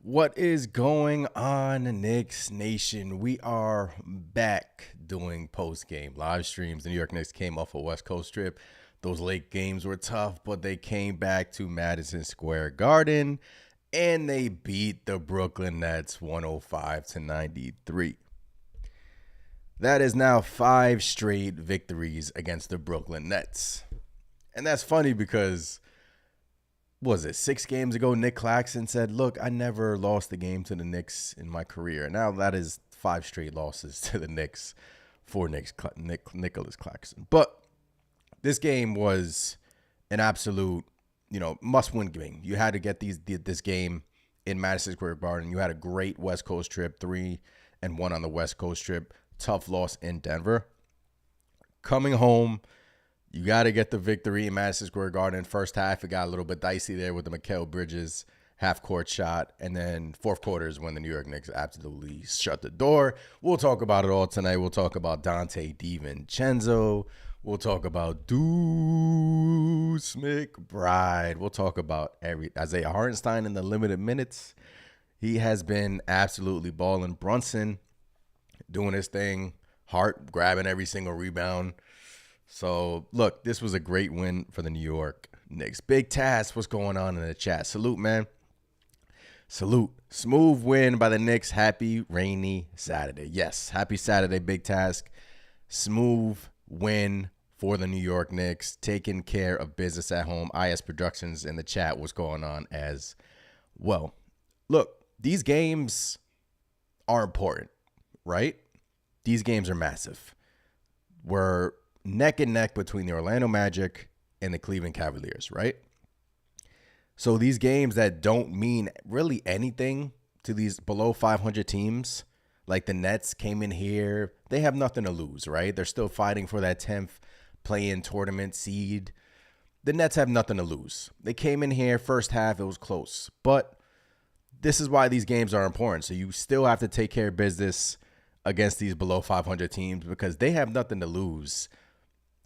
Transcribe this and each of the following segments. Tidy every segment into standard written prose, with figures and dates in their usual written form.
What is going on, Knicks Nation? We are back doing post-game live streams. The New York Knicks came off a West Coast trip. Those late games were tough, but they came back to Madison Square Garden, and they beat the Brooklyn Nets 105-93. That is now 5 straight victories against the Brooklyn Nets. And that's funny because was it 6 games ago, Nick Claxton said, look, I never lost a game to the Knicks in my career. Now that is 5 straight losses to the Knicks for Nicholas Claxton. But this game was an absolute, must-win game. You had to get this game in Madison Square Garden. You had a great West Coast trip, 3-1 on the West Coast trip. Tough loss in Denver. Coming home, you got to get the victory in Madison Square Garden. First half, it got a little bit dicey there with the Mikal Bridges half-court shot. And then fourth quarter is when the New York Knicks absolutely shut the door. We'll talk about it all tonight. We'll talk about Donte DiVincenzo. We'll talk about Duce McBride. We'll talk about Isaiah Hartenstein in the limited minutes. He has been absolutely balling. Brunson doing his thing. Hart grabbing every single rebound. So, look, this was a great win for the New York Knicks. Big Task, what's going on in the chat? Salute, man. Salute. Smooth win by the Knicks. Happy rainy Saturday. Yes, happy Saturday, Big Task. Smooth win for the New York Knicks. Taking care of business at home. IS Productions in the chat, what's going on as well. Look, these games are important, right? These games are massive. We're neck and neck between the Orlando Magic and the Cleveland Cavaliers, right? So these games that don't mean really anything to these below 500 teams, like the Nets came in here, they have nothing to lose, right? They're still fighting for that 10th play-in tournament seed. The Nets have nothing to lose. They came in here, first half, it was close. But this is why these games are important. So you still have to take care of business against these below 500 teams because they have nothing to lose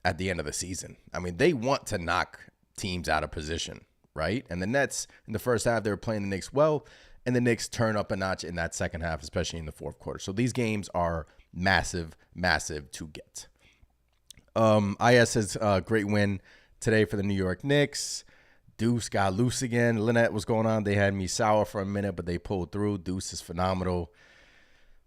at the end of the season. I mean, they want to knock teams out of position, right? And the Nets, in the first half, they were playing the Knicks well, and the Knicks turn up a notch in that second half, especially in the fourth quarter. So these games are massive, massive to get. IS says great win today for the New York Knicks. Duce got loose again. Lynette, what's going on? They had me sour for a minute, but they pulled through. Duce is phenomenal.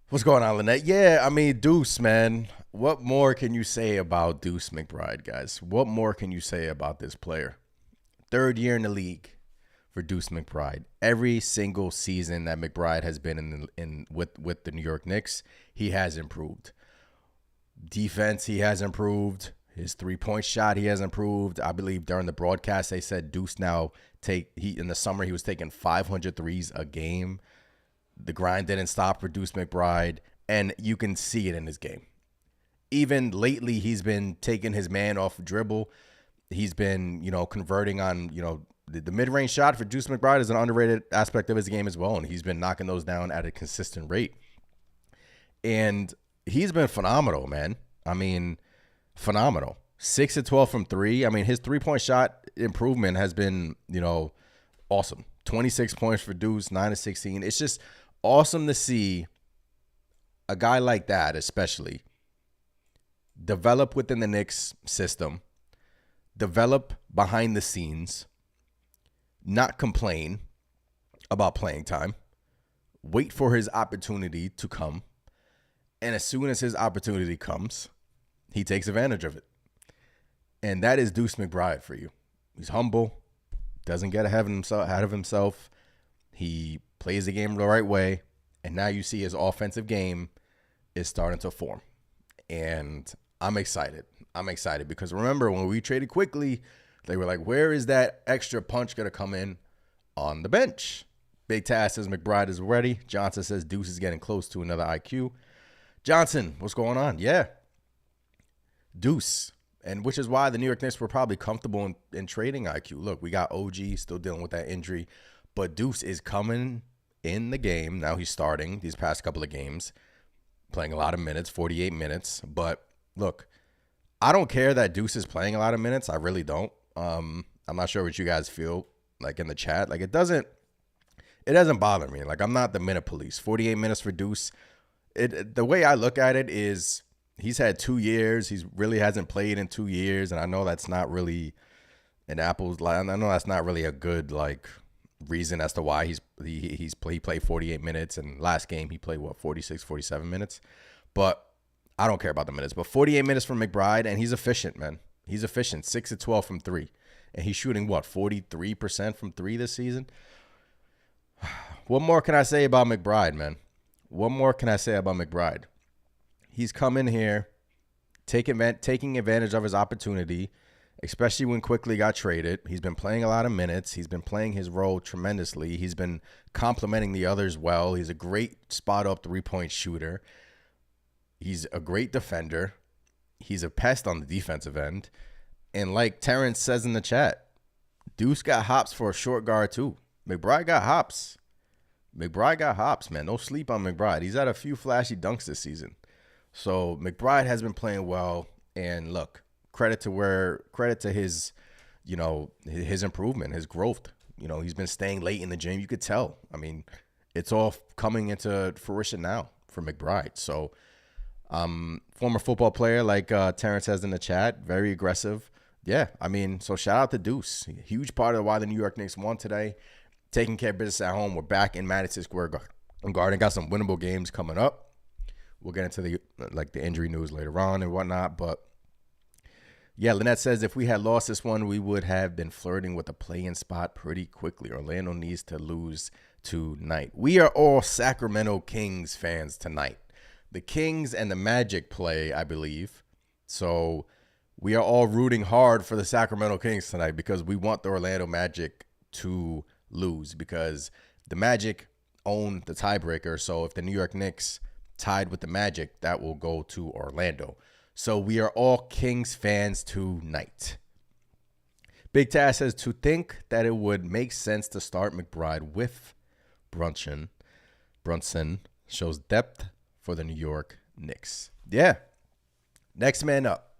What's going on, Lynette? Yeah, I mean, Duce, man. What more can you say about Duce McBride, guys? What more can you say about this player? 3rd year in the league for Duce McBride. Every single season that McBride has been with the New York Knicks, he has improved. Defense, he has improved. His 3-point shot, he has improved. I believe during the broadcast, they said Duce now in the summer, he was taking 500 threes a game. The grind didn't stop for Duce McBride, and you can see it in his game. Even lately, he's been taking his man off dribble. He's been, converting on, the mid-range shot for Duce McBride is an underrated aspect of his game as well, and he's been knocking those down at a consistent rate. And he's been phenomenal, man. I mean, phenomenal. 6 of 12 from 3. I mean, his 3-point shot improvement has been, awesome. 26 points for Duce, 9 of 16. It's just awesome to see a guy like that, especially, develop within the Knicks system, develop behind the scenes, not complain about playing time, wait for his opportunity to come, and as soon as his opportunity comes, he takes advantage of it. And that is Duce McBride for you. He's humble, doesn't get ahead of himself. He plays the game the right way, and now you see his offensive game is starting to form. And I'm excited. I'm excited because remember when we traded quickly, they were like, where is that extra punch going to come in? On the bench. Big Task says McBride is ready. Johnson says Duce is getting close to another IQ. Johnson, what's going on? Yeah. Duce. And which is why the New York Knicks were probably comfortable in trading IQ. Look, we got OG still dealing with that injury, but Duce is coming in the game. Now he's starting these past couple of games, playing a lot of minutes, 48 minutes. But look, I don't care that Duce is playing a lot of minutes. I really don't. I'm not sure what you guys feel like in the chat. Like it doesn't bother me. Like I'm not the minute police. 48 minutes for Duce. The way I look at it is he's had 2 years. He really hasn't played in 2 years. And I know that's not really an apples. I know that's not really a good like reason as to why he played 48 minutes. And last game he played 46, 47 minutes. But I don't care about the minutes. But 48 minutes from McBride, and he's efficient, man. He's efficient. 6 of 12 from 3. And he's shooting 43% from 3 this season. What more can I say about McBride, man? What more can I say about McBride? He's come in here, taking advantage of his opportunity, especially when Quickly got traded. He's been playing a lot of minutes. He's been playing his role tremendously. He's been complimenting the others well. He's a great spot-up three-point shooter. He's a great defender. He's a pest on the defensive end. And like Terrence says in the chat, Duce got hops for a short guard too. McBride got hops. McBride got hops, man. No sleep on McBride. He's had a few flashy dunks this season. So McBride has been playing well. And look, credit to his, his improvement, his growth. He's been staying late in the gym. You could tell. I mean, it's all coming into fruition now for McBride. So former football player, like Terrence says in the chat, very aggressive. Yeah, I mean, so shout out to Duce. Huge part of why the New York Knicks won today. Taking care of business at home. We're back in Madison Square Garden. Got some winnable games coming up. We'll get into the injury news later on and whatnot. But yeah, Lynette says if we had lost this one, we would have been flirting with a play-in spot pretty quickly. Orlando needs to lose tonight. We are all Sacramento Kings fans tonight. The Kings and the Magic play, I believe. So we are all rooting hard for the Sacramento Kings tonight because we want the Orlando Magic to lose because the Magic own the tiebreaker. So if the New York Knicks tied with the Magic, that will go to Orlando. So we are all Kings fans tonight. Big Taz says to think that it would make sense to start McBride with Brunson shows depth for the New York Knicks. Yeah. Next man up.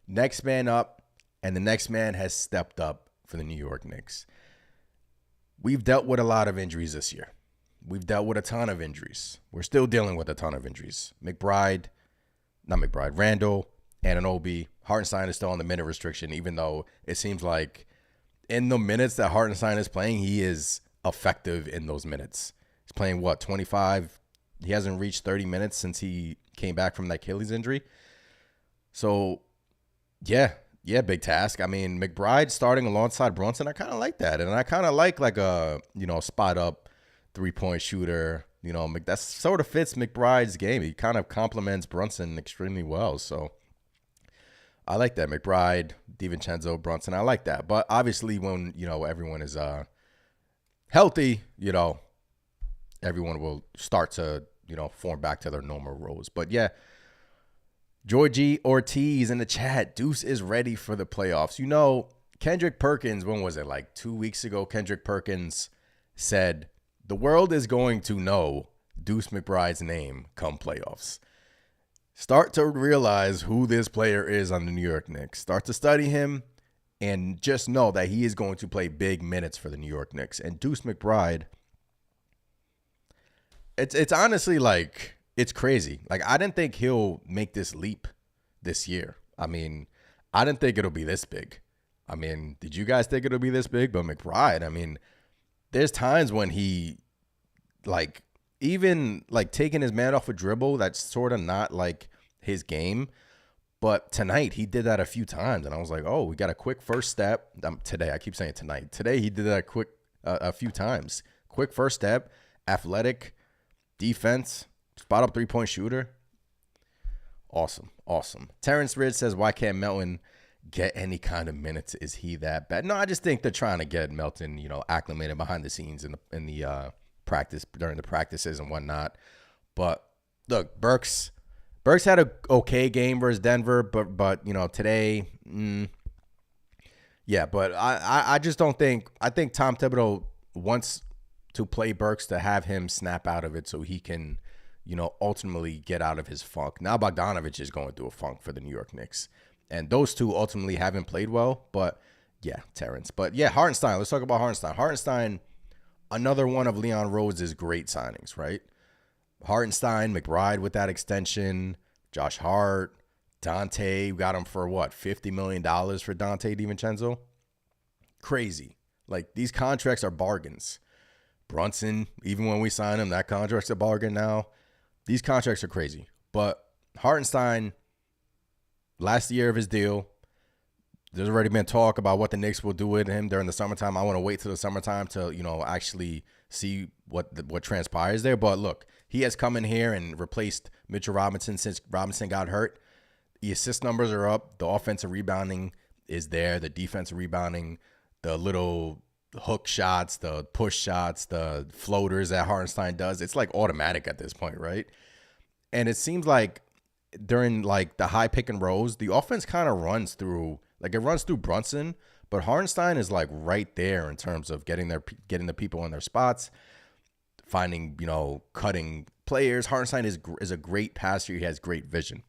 And the next man has stepped up for the New York Knicks. We've dealt with a lot of injuries this year. We've dealt with a ton of injuries. We're still dealing with a ton of injuries. Randle, Anunoby, Hartenstein is still on the minute restriction, even though it seems like in the minutes that Hartenstein is playing, he is effective in those minutes. He's playing, 25? He hasn't reached 30 minutes since he came back from that Achilles injury. So, yeah, big task. I mean, McBride starting alongside Brunson, I kind of like that. And I kind of like a, spot up three-point shooter. That sort of fits McBride's game. He kind of complements Brunson extremely well. So I like that. McBride, DiVincenzo, Brunson, I like that. But obviously when, everyone is healthy, everyone will start to, form back to their normal roles. But yeah, Georgie Ortiz in the chat, Duce is ready for the playoffs. Kendrick Perkins, when was it? Like 2 weeks ago, Kendrick Perkins said, the world is going to know Duce McBride's name come playoffs. Start to realize who this player is on the New York Knicks. Start to study him and just know that he is going to play big minutes for the New York Knicks. And Duce McBride, it's honestly like, it's crazy. Like, I didn't think he'll make this leap this year. I mean, I didn't think it'll be this big. I mean, did you guys think it'll be this big? But McBride, I mean, there's times when he, even taking his man off a dribble, that's sort of not like his game. But tonight, he did that a few times. And I was like, oh, we got a quick first step. Today, I keep saying tonight. Today, he did that a few times. Quick first step, athletic, defense, spot up three-point shooter. Awesome. Terrence Ridge says, why can't Melton get any kind of minutes? Is he that bad? No, I just think they're trying to get Melton, acclimated behind the scenes in the practice, during the practices and whatnot. But look, Burks Burks had a okay game versus Denver, but today, yeah. But I just don't think. I think Tom Thibodeau wants to play Burks to have him snap out of it so he can, ultimately get out of his funk. Now Bogdanovich is going through a funk for the New York Knicks, and those two ultimately haven't played well. But yeah, Terrence. But yeah, Hartenstein. Let's talk about Hartenstein. Hartenstein, another one of Leon Rose's great signings, right? Hartenstein, McBride with that extension, Josh Hart, Dante, got him for what, $50 million for Dante DiVincenzo? Crazy. Like, these contracts are bargains. Brunson, even when we sign him, that contract's a bargain now. These contracts are crazy. But Hartenstein, last year of his deal, there's already been talk about what the Knicks will do with him during the summertime. I want to wait till the summertime to, actually see what transpires there. But look, he has come in here and replaced Mitchell Robinson since Robinson got hurt. The assist numbers are up. The offensive rebounding is there. The defensive rebounding, the little hook shots, the push shots, the floaters that Hartenstein does. It's like automatic at this point, right? And it seems like during like the high pick and rolls, the offense kind of runs through, like it runs through Brunson, but Hartenstein is like right there in terms of getting the people in their spots, finding, cutting players. Hartenstein is a great passer. He has great vision.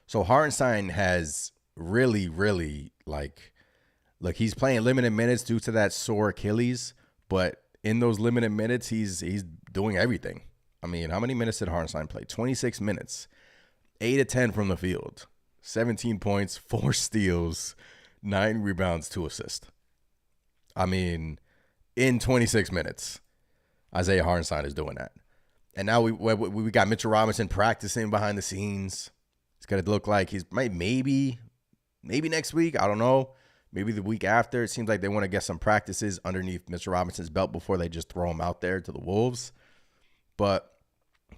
So Hartenstein has really, really look, he's playing limited minutes due to that sore Achilles, but in those limited minutes, he's doing everything. I mean, how many minutes did Hartenstein play? 26 minutes, 8 of 10 from the field, 17 points, 4 steals, 9 rebounds, 2 assists. I mean, in 26 minutes, Isaiah Hartenstein is doing that. And now we got Mitchell Robinson practicing behind the scenes. It's going to look like he's maybe next week. I don't know. Maybe the week after. It seems like they want to get some practices underneath Mitchell Robinson's belt before they just throw him out there to the Wolves. But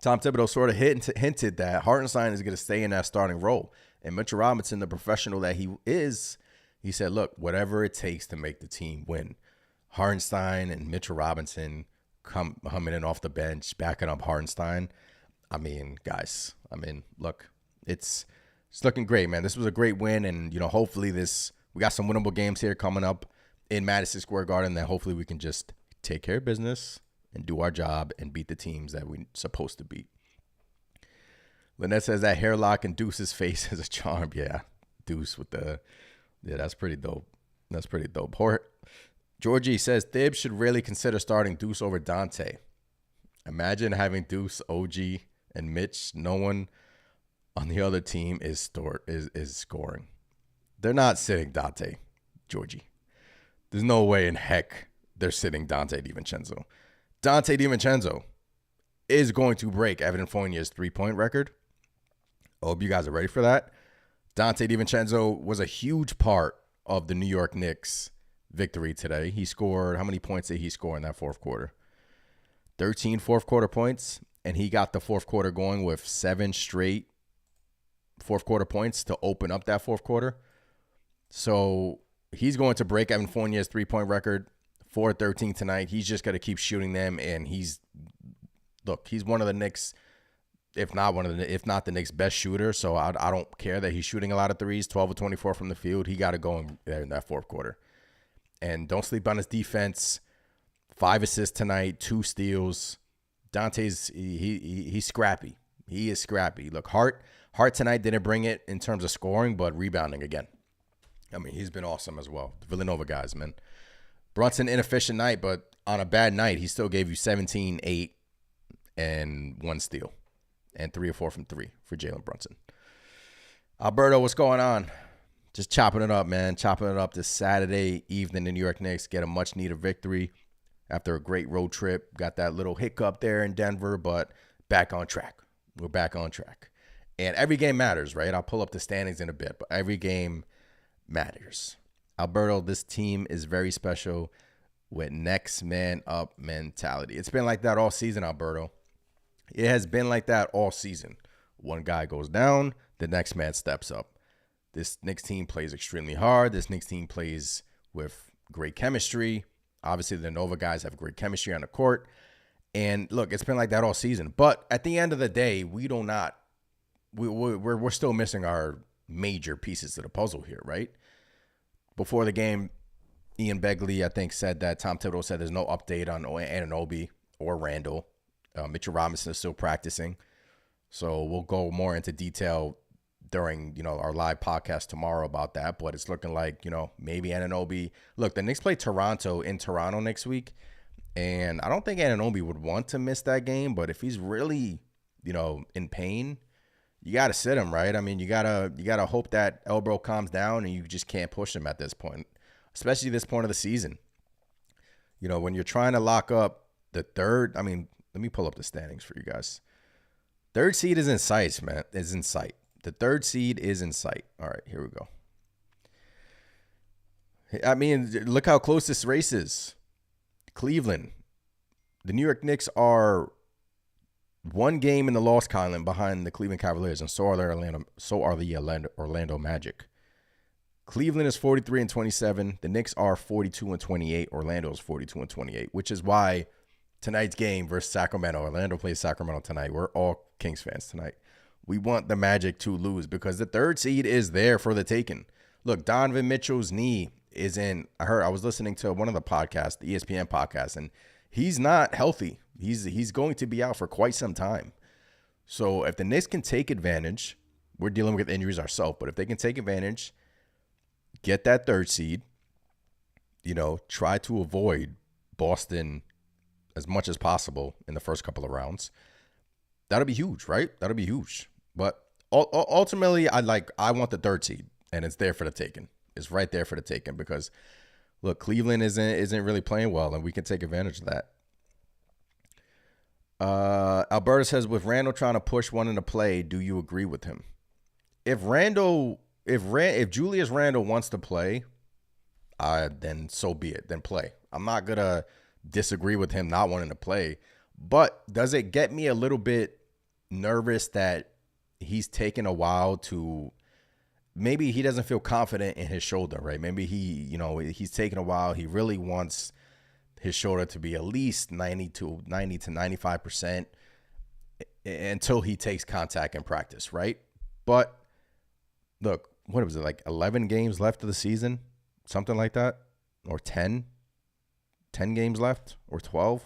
Tom Thibodeau sort of hinted that Hartenstein is going to stay in that starting role. And Mitchell Robinson, the professional that he is, he said, look, whatever it takes to make the team win. Hartenstein and Mitchell Robinson coming in off the bench, backing up Hartenstein. I mean, guys, look, it's looking great, man. This was a great win. And, hopefully we got some winnable games here coming up in Madison Square Garden that hopefully we can just take care of business and do our job and beat the teams that we're supposed to beat. Lynette says that hairlock in Duce's face is a charm. Yeah, Duce with that's pretty dope. That's pretty dope. Georgie says Thibs should really consider starting Duce over Dante. Imagine having Duce, OG, and Mitch. No one on the other team is scoring. They're not sitting Dante, Georgie. There's no way in heck they're sitting Dante DiVincenzo. Dante DiVincenzo is going to break Evan Fournier's three-point record. I hope you guys are ready for that. Dante DiVincenzo was a huge part of the New York Knicks victory today. He scored, how many points did he score in that fourth quarter? 13 fourth quarter points, and he got the fourth quarter going with 7 straight fourth quarter points to open up that fourth quarter. So he's going to break Evan Fournier's three-point record, 4-13 tonight. He's just going to keep shooting them, and he's one of the Knicks, if not the Knicks' best shooter. So I don't care that he's shooting a lot of threes, 12 of 24 from the field. He got to go in that fourth quarter. And don't sleep on his defense. 5 assists tonight, 2 steals. Dante's he's scrappy. He is scrappy. Look, Hart tonight didn't bring it in terms of scoring, but rebounding again. I mean, he's been awesome as well. The Villanova guys, man. Brunson, inefficient night, but on a bad night, he still gave you 17, 8, and 1 steal. And 3 or 4 from 3 for Jalen Brunson. Alberto, what's going on? Just chopping it up, man. Chopping it up this Saturday evening. The New York Knicks get a much-needed victory after a great road trip. Got that little hiccup there in Denver, but back on track. We're back on track. And every game matters, right? I'll pull up the standings in a bit, but every game matters. Alberto, this team is very special with next man up mentality. It's been like that all season, Alberto. It has been like that all season. One guy goes down, the next man steps up. This Knicks team plays extremely hard. This Knicks team plays with great chemistry. Obviously, the Nova guys have great chemistry on the court. And look, it's been like that all season. But at the end of the day, we do not we're still missing our major pieces to the puzzle here, right? Before the game, Ian Begley, I think, said that Tom Thibodeau said there's no update on Anunoby or Randle. Mitchell Robinson is still practicing. So we'll go more into detail during, our live podcast tomorrow about that. But it's looking like, maybe Anunoby. Look, the Knicks play Toronto in Toronto next week. And I don't think Anunoby would want to miss that game. But if he's really, in pain, you got to sit him, right? I mean, you gotta hope that elbow calms down, and you just can't push him at this point, especially this point of the season. When you're trying to lock up the third, I mean, let me pull up the standings for you guys. Third seed is in sight, man. Is in sight. The third seed is in sight. All right, here we go. I mean, look how close this race is. Cleveland. The New York Knicks are one game in the loss column behind the Cleveland Cavaliers, and so are the Orlando Magic. Cleveland is 43-27. The Knicks are 42-28. Orlando is 42-28, which is why tonight's game versus Sacramento, Orlando plays Sacramento tonight. We're all Kings fans tonight. We want the Magic to lose because the third seed is there for the taking. Look, Donovan Mitchell's knee is in. I was listening to one of the podcasts, the ESPN podcast, and he's not healthy. He's going to be out for quite some time. So if the Knicks can take advantage, we're dealing with injuries ourselves, but if they can take advantage, get that third seed, try to avoid Boston as much as possible in the first couple of rounds. That'll be huge, right? That'll be huge. But ultimately, I want the third seed, and it's there for the taking. It's right there for the taking because, look, Cleveland isn't really playing well, and we can take advantage of that. Alberta says, with Randle trying to push one into play, do you agree with him? If Julius Randle wants to play, then so be it. Then play. I'm not gonna disagree with him not wanting to play, but does it get me a little bit nervous that he's taken a while to? Maybe he doesn't feel confident in his shoulder, right? Maybe he's taken a while. He really wants his shoulder to be at least 90 to 95% until he takes contact in practice, right? But look, what was it, like 11 games left of the season? Something like that? Or 10? 10 games left? Or 12?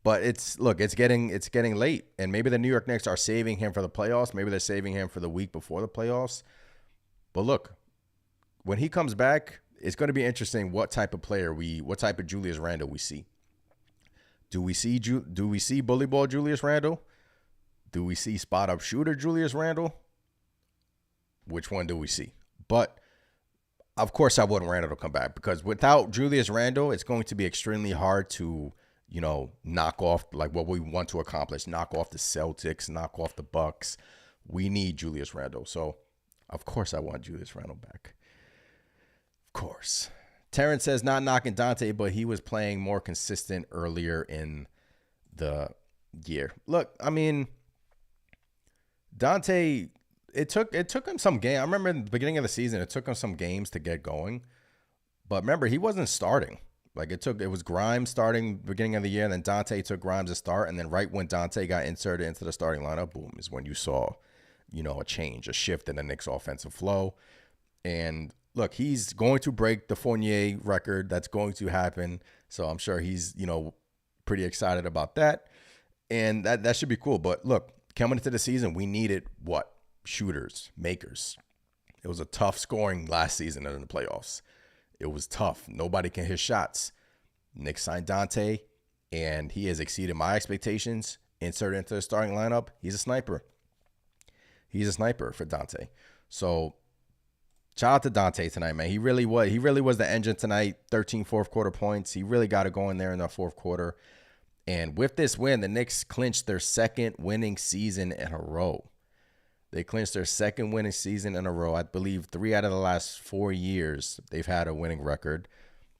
But it's getting late. And maybe the New York Knicks are saving him for the playoffs. Maybe they're saving him for the week before the playoffs. But look, when he comes back, it's going to be interesting what type of Julius Randle we see. Do we see bully ball Julius Randle? Do we see spot up shooter Julius Randle? Which one do we see? But of course I want Randle to come back because without Julius Randle, it's going to be extremely hard to, knock off like what we want to accomplish, knock off the Celtics, knock off the Bucks. We need Julius Randle. So of course I want Julius Randle back. Of course. Terrence says, not knocking Dante, but he was playing more consistent earlier in the year. Look, I mean, Dante, it took him some game. I remember in the beginning of the season, it took him some games to get going. But remember, he wasn't starting. Like it was Grimes starting beginning of the year, and then Dante took Grimes to start, and then right when Dante got inserted into the starting lineup, boom, is when you saw, a change, a shift in the Knicks' offensive flow. And look, he's going to break the Fournier record. That's going to happen. So I'm sure he's, pretty excited about that. And that should be cool. But look, coming into the season, we needed what? Shooters, makers. It was a tough scoring last season in the playoffs. It was tough. Nobody can hit shots. Knicks signed Dante, and he has exceeded my expectations. Inserted into the starting lineup, he's a sniper. He's a sniper for Dante. So shout out to Dante tonight, man. He really was the engine tonight. 13 fourth quarter points. He really got it going there in the fourth quarter. And with this win, the Knicks clinched their second winning season in a row. They clinched their second winning season in a row. I believe 3 out of the last 4 years they've had a winning record.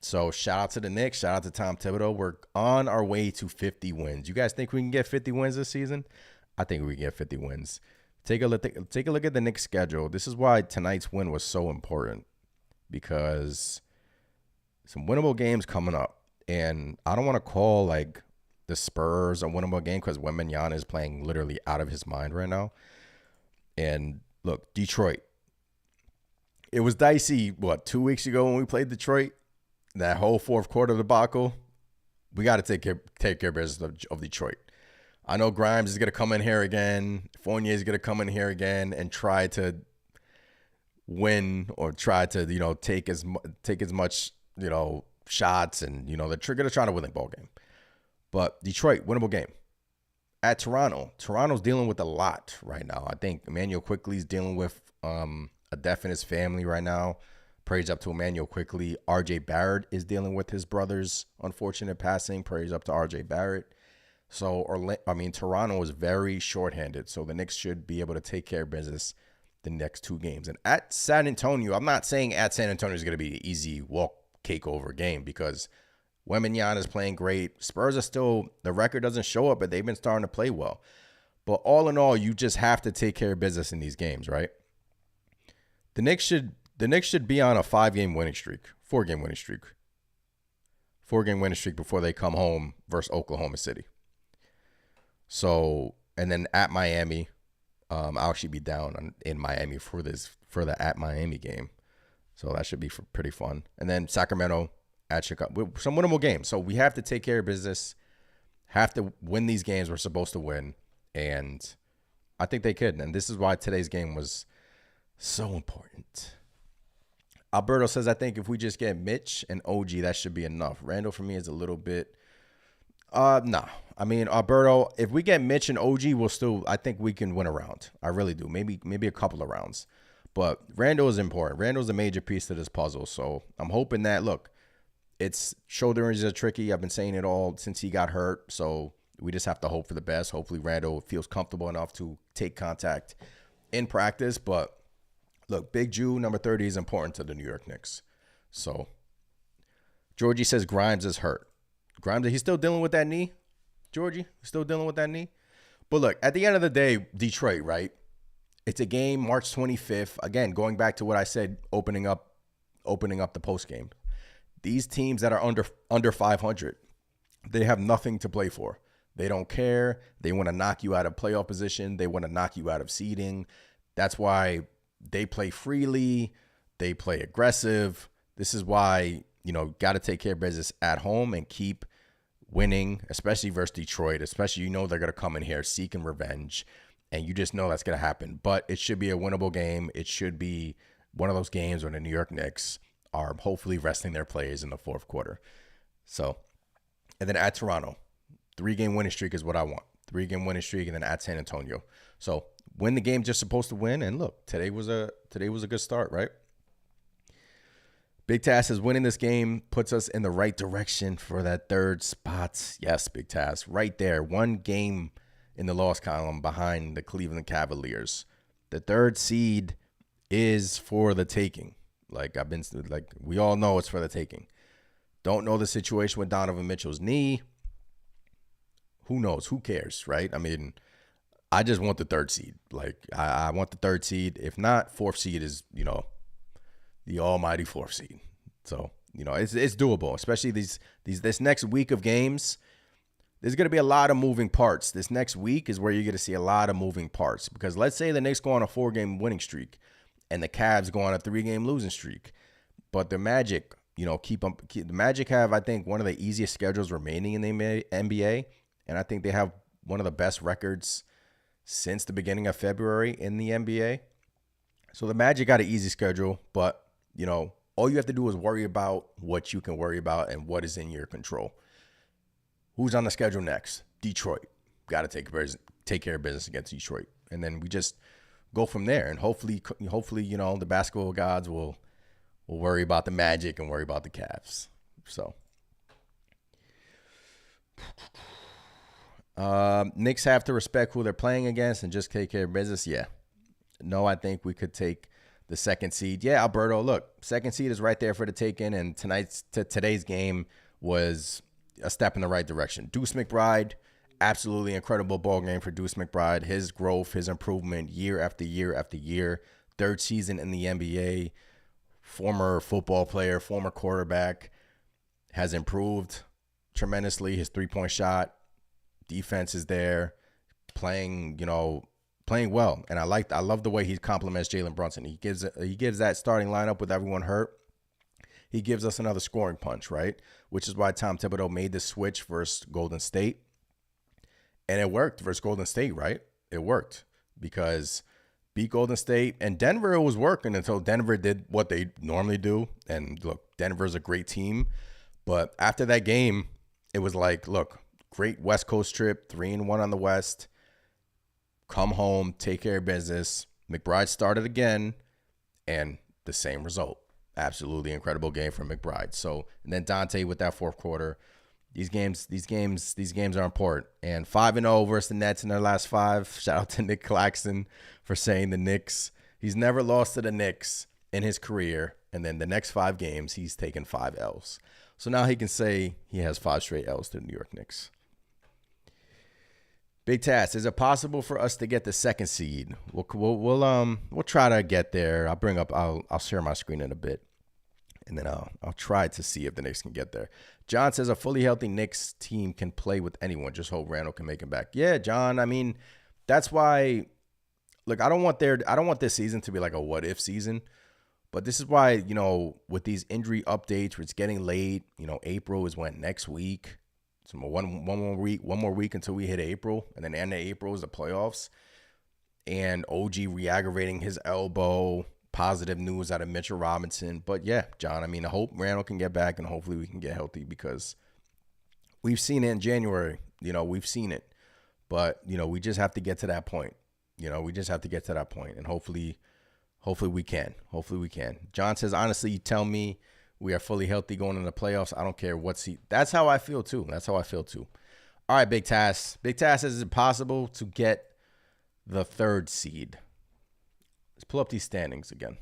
So shout out to the Knicks. Shout out to Tom Thibodeau. We're on our way to 50 wins. You guys think we can get 50 wins this season? I think we can get 50 wins. Take a look at the Knicks schedule. This is why tonight's win was so important, because some winnable games coming up. And I don't want to call like the Spurs a winnable game because Wembanyama is playing literally out of his mind right now. And look, Detroit. It was dicey, 2 weeks ago when we played Detroit? That whole fourth quarter debacle. We got to take care of business of Detroit. I know Grimes is going to come in here again. Fournier is going to come in here again and try to win or try to, take as much, shots. And, they're going to try to win the ball game. But Detroit, winnable game. At Toronto's dealing with a lot right now. I think Emmanuel Quickley's dealing with a death in his family right now. Praise up to Emmanuel Quickley. RJ Barrett is dealing with his brother's unfortunate passing. Praise up to RJ Barrett. So, Toronto is very shorthanded. So the Knicks should be able to take care of business the next two games. And at San Antonio, I'm not saying at San Antonio is going to be an easy walk cake over game because Wembanyama is playing great. Spurs are still, the record doesn't show up, but they've been starting to play well. But all in all, you just have to take care of business in these games, right? The Knicks should be on a 4-game winning streak before they come home versus Oklahoma City. So, and then at Miami, I'll actually be down in Miami for the at Miami game. So that should be pretty fun. And then Sacramento at Chicago, some winnable games. So we have to take care of business, have to win these games we're supposed to win. And I think they could. And this is why today's game was so important. Alberto says, I think if we just get Mitch and OG, that should be enough. Randle for me is a little bit, no. Alberto, if we get Mitch and OG, I think we can win a round. I really do. Maybe a couple of rounds. But Randle is important. Randle's a major piece to this puzzle. So I'm hoping that, look, it's shoulder injuries are tricky. I've been saying it all since he got hurt. So we just have to hope for the best. Hopefully Randle feels comfortable enough to take contact in practice. But look, Big Jew, number 30, is important to the New York Knicks. So Georgie says Grimes is hurt. Grimes, he's still dealing with that knee? Georgie, still dealing with that knee? But look, at the end of the day, Detroit, right? It's a game March 25th. Again, going back to what I said, opening up the post game. These teams that are under 500, they have nothing to play for. They don't care. They want to knock you out of playoff position. They want to knock you out of seeding. That's why they play freely. They play aggressive. This is why, got to take care of business at home and keep winning, especially versus Detroit. Especially, they're going to come in here seeking revenge. And you just know that's going to happen. But it should be a winnable game. It should be one of those games where the New York Knicks are hopefully resting their players in the fourth quarter. So, and then at Toronto, 3-game winning streak is what I want. 3-game winning streak, and then at San Antonio. So, win the games you're supposed to win. And look, today was a good start, right? Big Task is winning this game puts us in the right direction for that third spot. Yes, Big Task, right there. 1 game in the loss column behind the Cleveland Cavaliers. The 3rd seed is for the taking. We all know it's for the taking. Don't know the situation with Donovan Mitchell's knee. Who knows? Who cares, right? I just want the 3rd seed. I want the 3rd seed. If not, 4th seed is, the almighty 4th seed. So, it's doable, especially this next week of games. There's going to be a lot of moving parts. This next week is where you're going to see a lot of moving parts. Because let's say the Knicks go on a 4-game winning streak and the Cavs go on a 3-game losing streak. But the Magic, the Magic have, I think, one of the easiest schedules remaining in the NBA. And I think they have one of the best records since the beginning of February in the NBA. So the Magic got an easy schedule. But, all you have to do is worry about what you can worry about and what is in your control. Who's on the schedule next? Detroit. Got to take care of business against Detroit. And then we just go from there. And hopefully, the basketball gods will worry about the Magic and worry about the Cavs. So, Knicks have to respect who they're playing against and just take care of business. Yeah. No, I think we could take the 2nd seed. Yeah, Alberto, look, 2nd seed is right there for the taking. And today's game was a step in the right direction. Duce McBride, absolutely incredible ball game for Duce McBride. His growth, his improvement year after year after year. 3rd season in the NBA. Former football player, former quarterback, has improved tremendously. His 3-point shot, defense is there. Playing, playing well, and I love the way he compliments Jalen Brunson. He gives that starting lineup with everyone hurt. He gives us another scoring punch, right? Which is why Tom Thibodeau made the switch versus Golden State, and it worked versus Golden State, right? It worked because beat Golden State, and Denver was working until Denver did what they normally do. And look, Denver's a great team, but after that game, it was like, look, great West Coast trip, 3-1 on the West. Come home, take care of business. McBride started again, and the same result. Absolutely incredible game from McBride. So, and then Dante with that fourth quarter. These games are important. And 5-0 versus the Nets in their last 5. Shout out to Nick Claxton for saying the Knicks. He's never lost to the Knicks in his career. And then the next 5 games, he's taken 5 L's. So now he can say he has 5 straight L's to the New York Knicks. Big task. Is it possible for us to get the 2nd seed? We'll try to get there. I'll share my screen in a bit, and then I'll try to see if the Knicks can get there. John says a fully healthy Knicks team can play with anyone. Just hope Randle can make it back. Yeah, John. I mean, that's why. Look, I don't want this season to be like a what if season, but this is why, with these injury updates, where it's getting late. April is when next week. So one more week until we hit April, and then end of April is the playoffs. And OG re-aggravating his elbow. Positive news out of Mitchell Robinson. But yeah, John, I mean, I hope Randle can get back, and hopefully we can get healthy, because we've seen it in January. We've seen it. But, we just have to get to that point. And hopefully we can. Hopefully we can. John says, honestly, you tell me we are fully healthy going into the playoffs, I don't care what seed. That's how I feel too. All right, Big Tass. Big Tass says, is it possible to get the 3rd seed? Let's pull up these standings again.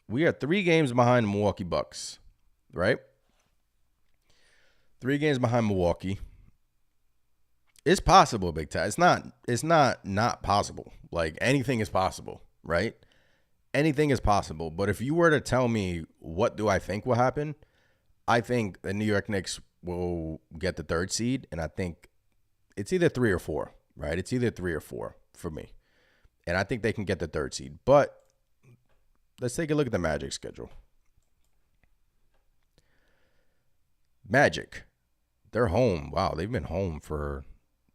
We are 3 games behind the Milwaukee Bucks, right? 3 games behind Milwaukee. It's possible, Big Tass. It's not possible. Like, anything is possible, right? Anything is possible. But if you were to tell me what do I think will happen, I think the New York Knicks will get the 3rd seed, and I think it's either 3 or 4, right? It's either 3 or 4 for me. And I think they can get the 3rd seed. But let's take a look at the Magic schedule. Magic, they're home. Wow, they've been home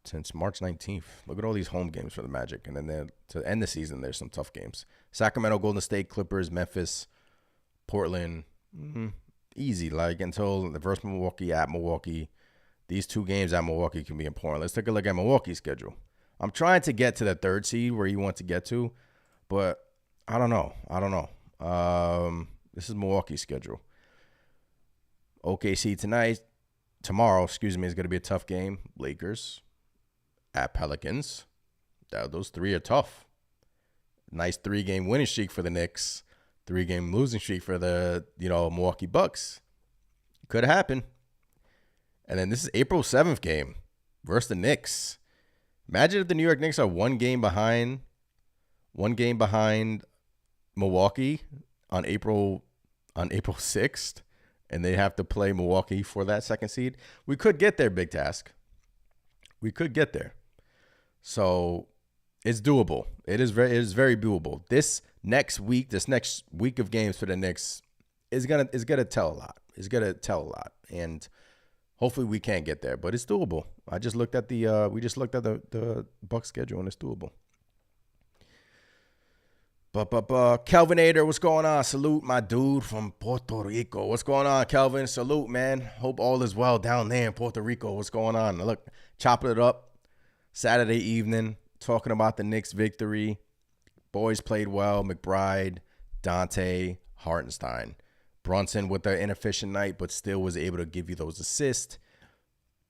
since March 19th. Look at all these home games for the Magic. And then to end the season, there's some tough games. Sacramento, Golden State, Clippers, Memphis, Portland. Easy, until the versus Milwaukee at Milwaukee. These 2 games at Milwaukee can be important. Let's take a look at Milwaukee's schedule. I'm trying to get to the 3rd seed where you want to get to, but I don't know. This is Milwaukee's schedule. OKC tomorrow, is going to be a tough game. Lakers at Pelicans. Those 3 are tough. Nice 3-game winning streak for the Knicks. 3-game losing streak for the, Milwaukee Bucks. Could happen. And then this is April 7th game versus the Knicks. Imagine if the New York Knicks are 1 game behind Milwaukee on April 6th, and they have to play Milwaukee for that 2nd seed. We could get there, Big Task. We could get there. So it's doable. It is very doable. This next week of games for the Knicks is gonna tell a lot. And hopefully we can get there, but it's doable. We just looked at the Bucks schedule, and it's doable. Kelvinator, what's going on? Salute, my dude from Puerto Rico. What's going on, Kelvin? Salute, man. Hope all is well down there in Puerto Rico. What's going on? Look, chopping it up Saturday evening, talking about the Knicks victory. Boys played well. McBride, Dante, Hartenstein. Brunson with an inefficient night, but still was able to give you those assists.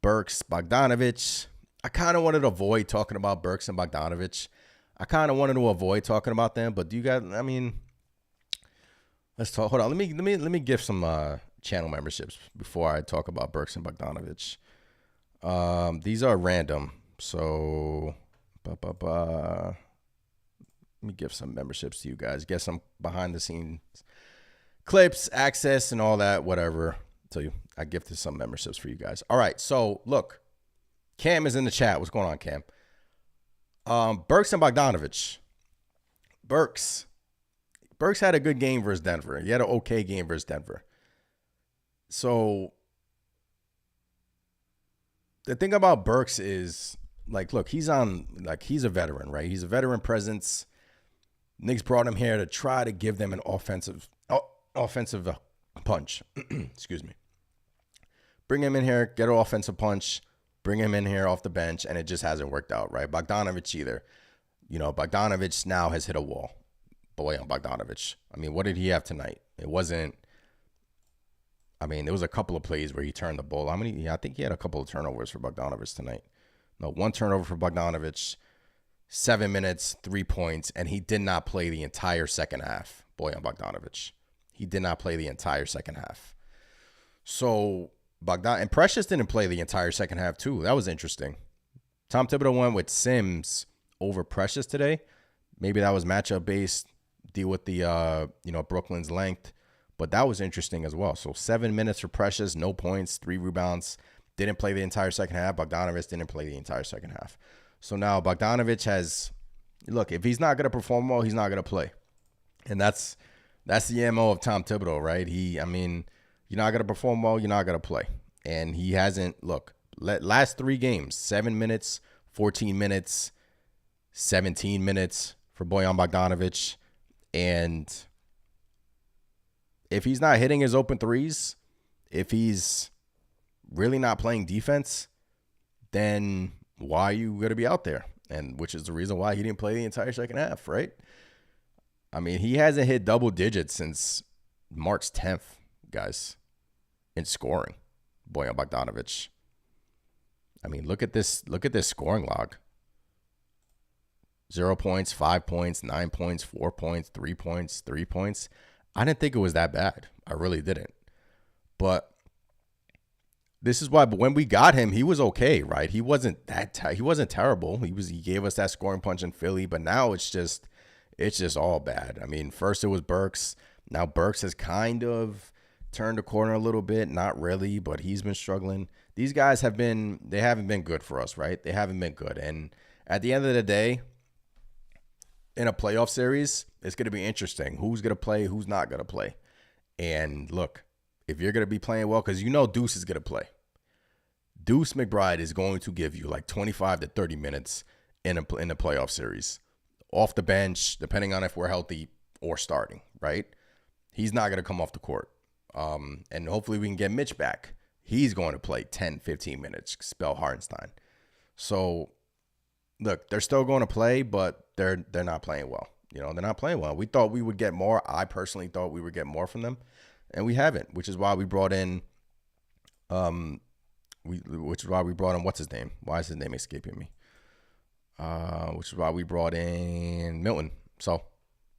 Burks, Bogdanovic. I kind of wanted to avoid talking about Burks and Bogdanovic. I kind of wanted to avoid talking about them, but do you guys? I mean, let's talk. Hold on. Let me give some channel memberships before I talk about Burks and Bogdanovic. These are random, so let me give some memberships to you guys. Get some behind the scenes clips, access, and all that, whatever. tell you, I gifted some memberships for you guys. All right, so look, Cam is in the chat. What's going on, Cam? Burks and Bogdanovich. Burks had a good game versus Denver. He had an okay game versus Denver. So the thing about Burks is, like, look, he's a veteran, right? He's a veteran presence. Knicks brought him here to try to give them an offensive punch. Excuse me. Bring him in here, get an offensive punch, bring him in here off the bench, and it just hasn't worked out, right? Bogdanovich either. Bogdanovich now has hit a wall. Boy, on Bogdanovich. I mean, what did he have tonight? There was a couple of plays where he turned the ball. I think he had a couple of turnovers for Bogdanovich tonight. No, one turnover for Bogdanovich, 7 minutes, 3 points, and he did not play the entire second half. Boy, on Bogdanovich. He did not play the entire second half. So, and Precious didn't play the entire second half, too. That was interesting. Tom Thibodeau went with Sims over Precious today. Maybe that was matchup based, deal with the, Brooklyn's length. But that was interesting as well. So 7 minutes for Precious, no points, 3 rebounds. Didn't play the entire second half. Bogdanovich didn't play the entire second half. So now Bogdanovich look, if he's not going to perform well, he's not going to play. And that's the MO of Tom Thibodeau, right? You're not going to perform well, you're not going to play. And he hasn't, last 3 games, 7 minutes, 14 minutes, 17 minutes for Bojan Bogdanovich. And if he's not hitting his open threes, if he's really not playing defense, then why are you going to be out there? And which is the reason why he didn't play the entire second half, right? He hasn't hit double digits since March 10th, guys, in scoring. Bojan Bogdanovich. Look at this scoring log. 0 points, 5 points, 9 points, 4 points, 3 points, 3 points. I didn't think it was that bad. I really didn't. But this is why. But when we got him, he was okay, right? He wasn't he wasn't terrible. He gave us that scoring punch in Philly. But now it's just all bad. First it was Burks. Now Burks has kind of turned the corner a little bit. Not really, but he's been struggling. These guys haven't been good for us, right? They haven't been good. And at the end of the day, in a playoff series, it's going to be interesting. Who's going to play? Who's not going to play? And look, if you're going to be playing well, because Duce is going to play. Duce McBride is going to give you like 25 to 30 minutes in a playoff series. Off the bench, depending on if we're healthy or starting, right? He's not going to come off the court. And hopefully we can get Mitch back. He's going to play 10, 15 minutes, spell Hartenstein. So, look, they're still going to play, but they're not playing well. They're not playing well. We thought we would get more. I personally thought we would get more from them, and we haven't, which is why we brought in what's his name? Why is his name escaping me? Which is why we brought in Milton. So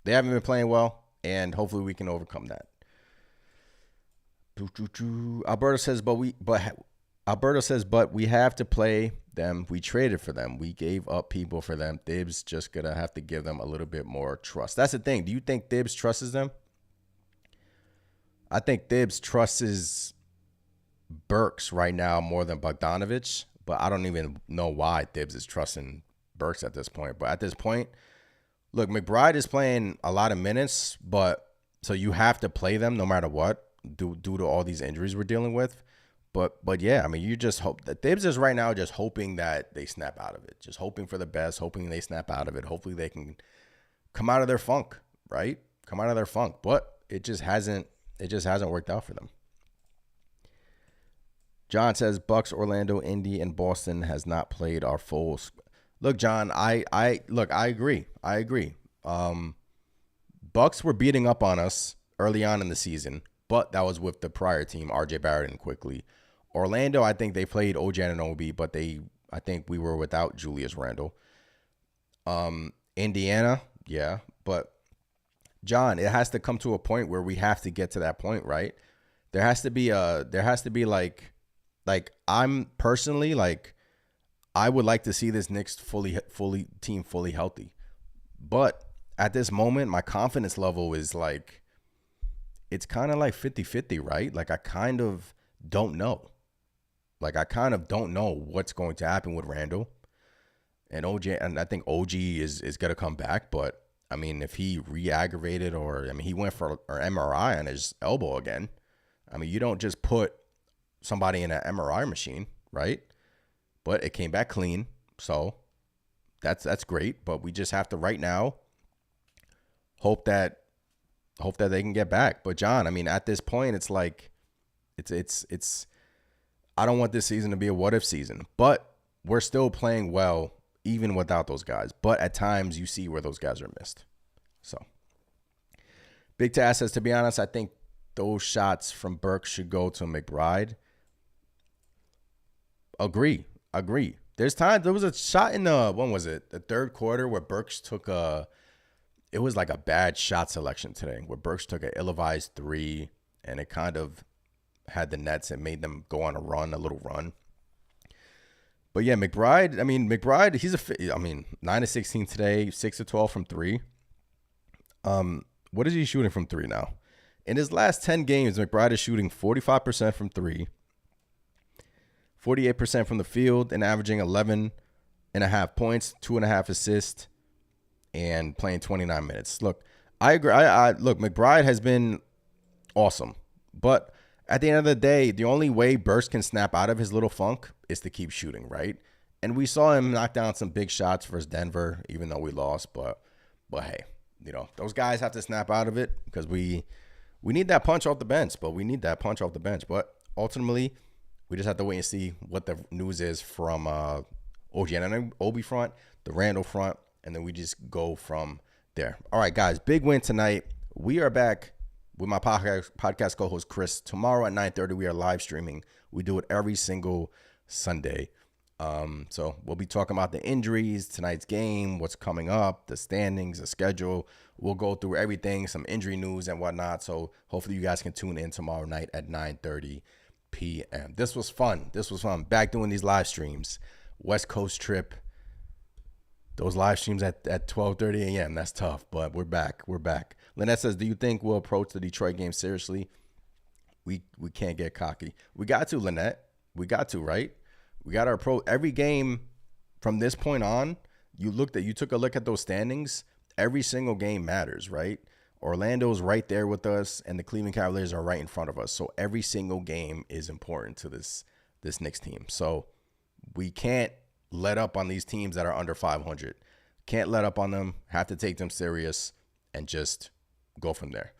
they haven't been playing well, and hopefully we can overcome that. Alberto says, but we have to play them. We traded for them. We gave up people for them. Thibs just gonna have to give them a little bit more trust. That's the thing. Do you think Thibs trusts them? I think Thibs trusts Burks right now more than Bogdanovich, but I don't even know why Thibs is trusting Burks at this point. But at this point, look, McBride is playing a lot of minutes, so you have to play them no matter what, due to all these injuries we're dealing with. But yeah, you just hope that Thibs is right now just hoping that they snap out of it, just hoping for the best, hoping they snap out of it. Hopefully they can come out of their funk, right? Come out of their funk. But it just hasn't worked out for them. John says Bucks, Orlando, Indy, and Boston has not played our full. Look, John, I agree. Bucks were beating up on us early on in the season, but that was with the prior team, RJ Barrett and Quickly. Orlando, I think they played OG Anunoby, but I think we were without Julius Randle. Indiana, yeah, but John, it has to come to a point where we have to get to that point, right? There has to be like I'm personally like, I would like to see this Knicks team fully healthy. But at this moment, my confidence level is like, it's kind of like 50-50, right? Like I kind of don't know. Like, I kind of don't know what's going to happen with Randle and OG. And I think OG is going to come back. But, I mean, if he re-aggravated he went for an MRI on his elbow again. I mean, you don't just put somebody in an MRI machine, right? But it came back clean. So that's great. But we just have to right now hope that they can get back. But John, I mean, at this point, it's like it's I don't want this season to be a what if season, but we're still playing well even without those guys. But at times you see where those guys are missed. So Big Task says, to be honest, I think those shots from Burks should go to McBride. Agree. There was a shot in the third quarter where Burks took it was like a bad shot selection today, where Burks took an ill-advised three, and it kind of had the Nets and made them go on a little run. But yeah, McBride, he's 9-16 today, 6-12 from three. What is he shooting from three now? In his last 10 games, McBride is shooting 45% from three, 48% from the field, and averaging 11.5 points, 2.5 assists, and playing 29 minutes. Look, I agree. Look, McBride has been awesome, but at the end of the day, the only way Burks can snap out of his little funk is to keep shooting, right? And we saw him knock down some big shots versus Denver, even though we lost. But hey, those guys have to snap out of it because we need that punch off the bench. But ultimately, we just have to wait and see what the news is from OG and Obi front, the Randle front, and then we just go from there. All right, guys, big win tonight. We are back with my podcast co-host Chris tomorrow at 9:30. We are live streaming. We do it every single Sunday. So we'll be talking about the injuries, tonight's game, what's coming up, the standings, the schedule. We'll go through everything, some injury news and whatnot. So hopefully you guys can tune in tomorrow night at 9:30 p.m. This was fun. Back doing these live streams. West Coast trip. Those live streams at 12:30 a.m. That's tough, but we're back. Lynette says, do you think we'll approach the Detroit game seriously? We can't get cocky. We got to, Lynette. We got to, right? We got to approach every game from this point on. You took a look at those standings. Every single game matters, right? Orlando's right there with us, and the Cleveland Cavaliers are right in front of us. So every single game is important to this Knicks team. So we can't let up on these teams that are under 500. Can't let up on them. Have to take them serious and just go from there.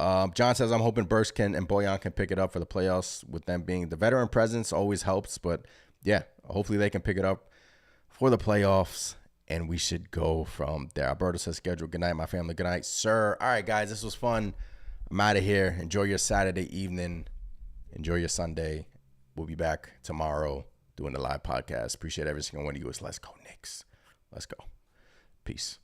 John says, I'm hoping Burks and Bojan can pick it up for the playoffs, with them being the veteran presence always helps. But yeah, hopefully they can pick it up for the playoffs, and we should go from there. Alberto says, schedule. Good night, my family. Good night, sir. All right, guys, this was fun. I'm out of here. Enjoy your Saturday evening. Enjoy your Sunday. We'll be back tomorrow doing the live podcast. Appreciate every single one of you. Let's go, Knicks. Let's go. Peace.